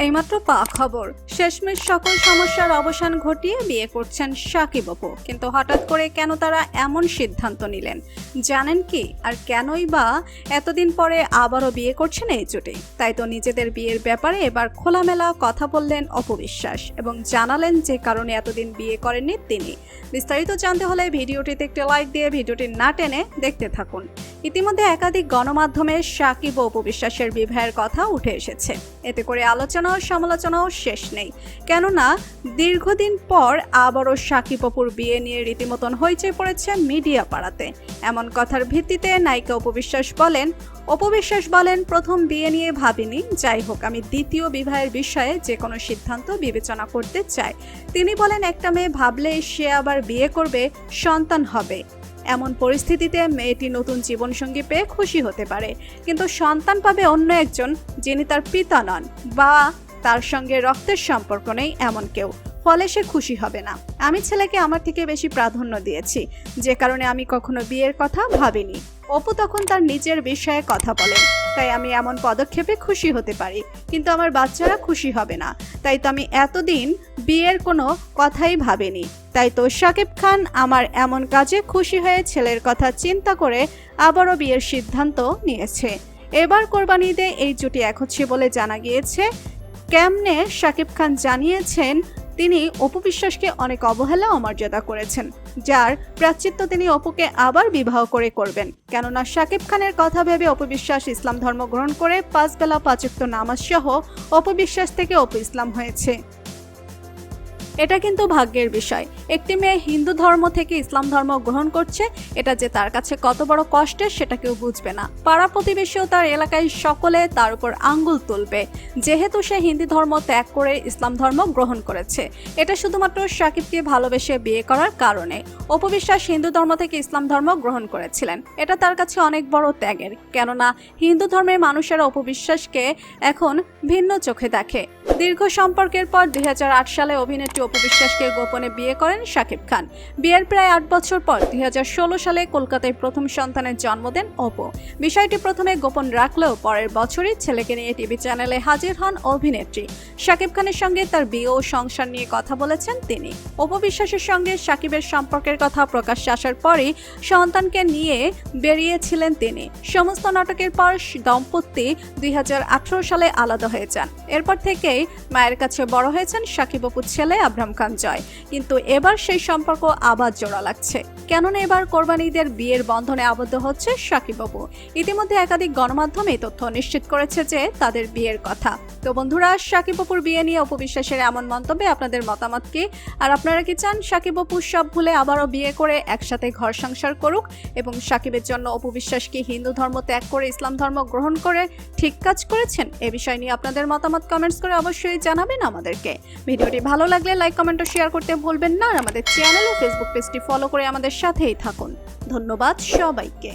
এইমাত্র পাওয়া খবর, শেষমেশ সকল সমস্যার অবসান ঘটিয়ে বিয়ে করছেন শাকিব অপু। কিন্তু হঠাৎ করে কেন তারা এমন সিদ্ধান্ত নিলেন জানেন কি? আর কেনই বা এতদিন পরে আবারও বিয়ে করছেন এই জুটি? তাই তো নিজেদের বিয়ের ব্যাপারে এবার খোলামেলা কথা বললেন অপু বিশ্বাস এবং জানালেন যে কারণে এতদিন বিয়ে করেননি তিনি। বিস্তারিত জানতে হলে ভিডিওটিতে একটি লাইক দিয়ে ভিডিওটি না টেনে দেখতে থাকুন। ইতিমধ্যে একাধিক গণমাধ্যমে শাকিব ও অপু বিশ্বাসের বিবাহের কথা উঠে এসেছে। এতে করে আলোচনা ও সমালোচনাও শেষ নেই, কেননা দীর্ঘদিন পর আবারও শাকিব অপুর বিয়ে নিয়ে রীতিমতন হইচই পড়েছে মিডিয়া পাড়াতে। এমন কথার ভিত্তিতে নায়িকা অপু বিশ্বাস বলেন, প্রথম বিয়ে নিয়ে ভাবিনি, যাই হোক আমি দ্বিতীয় বিবাহের বিষয়ে যে কোনো সিদ্ধান্ত বিবেচনা করতে চাই। তিনি বলেন, একটা মেয়ে ভাবলে সে আবার বিয়ে করবে, সন্তান হবে, এমন পরিস্থিতিতে মেয়েটি নতুন জীবনসঙ্গী পেয়ে খুশি হতে পারে, কিন্তু সন্তান পাবে অন্য একজন যিনি তার পিতা নন বা তার সঙ্গে রক্তের সম্পর্ক নেই এমন কেউ, ফলে সে খুশি হবে না। আমি ছেলেকে আমার থেকে বেশি প্রাধান্য দিয়েছি, যে কারণে আমি কখনো বিয়ের কথা ভাবিনি। অপু তখন তার নিজের বিষয়ে কথা বলেন, তাই আমি এমন পদক্ষেপে খুশি হতে পারি, কিন্তু আমার বাচ্চারা খুশি হবে না, তাই তো আমি এতদিন বিয়ের কোনো কথাই ভাবিনি। তাই তো শাকিব খান আমার এমন কাজে খুশি হয়ে ছেলের কথা চিন্তা করে আবারও বিয়ের সিদ্ধান্ত নিয়েছে। এবার কোরবানি ঈদে এই জুটি এক হচ্ছে বলে জানা গিয়েছে। কেমনে শাকিব খান জানিয়েছেন তিনি অপু বিশ্বাসকে অনেক অবহেলা ও অমর্যাদা করেছেন, যার প্রায়শ্চিত্ত তিনি অপুকে আবার বিবাহ করবেন। কেননা শাকিব খানের কথা ভেবে অপু বিশ্বাস ইসলাম ধর্ম গ্রহণ করে 5 বেলা 5 ওয়াক্ত নামাজ সহ অপু বিশ্বাস থেকে অপু ইসলাম হয়েছে। এটা কিন্তু ভাগ্যের বিষয়। একটি মেয়ে হিন্দু ধর্ম থেকে ইসলাম ধর্ম গ্রহণ করছে, এটা যে তার কাছে কত বড় কষ্টের সেটা কেউ বুঝবে না। পাড়া প্রতিবেশীও তার এলাকায় সকলে তার উপর আঙ্গুল তুলবে, যেহেতু সে হিন্দু ধর্ম ত্যাগ করে ইসলাম ধর্ম গ্রহণ করেছে। এটা শুধুমাত্র শাকিবকে ভালোবেসে বিয়ে করার কারণে। অপু বিশ্বাস হিন্দু ধর্ম থেকে ইসলাম ধর্ম গ্রহণ করেছিলেন, এটা তার কাছে অনেক বড় ত্যাগের, কেননা হিন্দু ধর্মের মানুষেরা অপু বিশ্বাসকে এখন ভিন্ন চোখে দেখে। দীর্ঘ সম্পর্কের পর 2008 সালে অভিনেত্রী অপু বিশ্বাসকে গোপনে বিয়ে করেন শাকিব খান। বিয়ের প্রায় 8 বছর পর 2016 সালে কলকাতায় প্রথম সন্তানের জন্ম দেন অপু। বিষয়টি প্রথমে গোপন রাখলেও পরের বছরই ছেলেকে নিয়ে টিভি চ্যানেলে হাজির হন অভিনেত্রী। শাকিব খানের সঙ্গে তার বিয়ে ও সংসার নিয়ে কথা বলেছেন তিনি। অপু বিশ্বাসের সঙ্গে শাকিবের সম্পর্কের কথা প্রকাশ্যে আসার পরই সন্তানকে নিয়ে বেরিয়েছিলেন তিনি। সমস্ত নাটকের পর দম্পতি 2018 সালে আলাদা হয়ে যান। এরপর থেকেই মায়ের কাছে বড় হয়েছেন শাকিব অপুর ছেলে আব্রাম খান জয়, কিন্তু এবার সেই সম্পর্ক আবার জোড়া লাগছে, কেননা এবার কোরবানি ঈদের বিয়ের বন্ধনে আবদ্ধ হচ্ছে শাকিব অপু। ইতিমধ্যে একাধিক গণমাধ্যম এই তথ্য নিশ্চিত করেছে যে তাদের বিয়ের কথা। তো বন্ধুরা, শাকিব অপুর বিয়ে নিয়ে অপু বিশ্বাসের এমন মন্তব্যে আপনাদের মতামত কি? আর আপনারা কি চান শাকিব অপু সব ভুলে আবারও বিয়ে করে একসাথে ঘর সংসার করুক? এবং শাকিবের জন্য অপু বিশ্বাস কি হিন্দু ধর্ম ত্যাগ করে ইসলাম ধর্ম গ্রহণ করে ঠিক কাজ করেছেন? এ বিষয় নিয়ে আপনাদের মতামত কমেন্টস করে অবশ্যই জানাবেন আমাদেরকে। ভিডিওটি ভালো লাগলে লাইক, কমেন্ট ও শেয়ার করতে ভুলবেন না। আর আমাদের চ্যানেল ও ফেসবুক পেজটি ফলো করে আমাদের সাথেই থাকুন। ধন্যবাদ সবাইকে।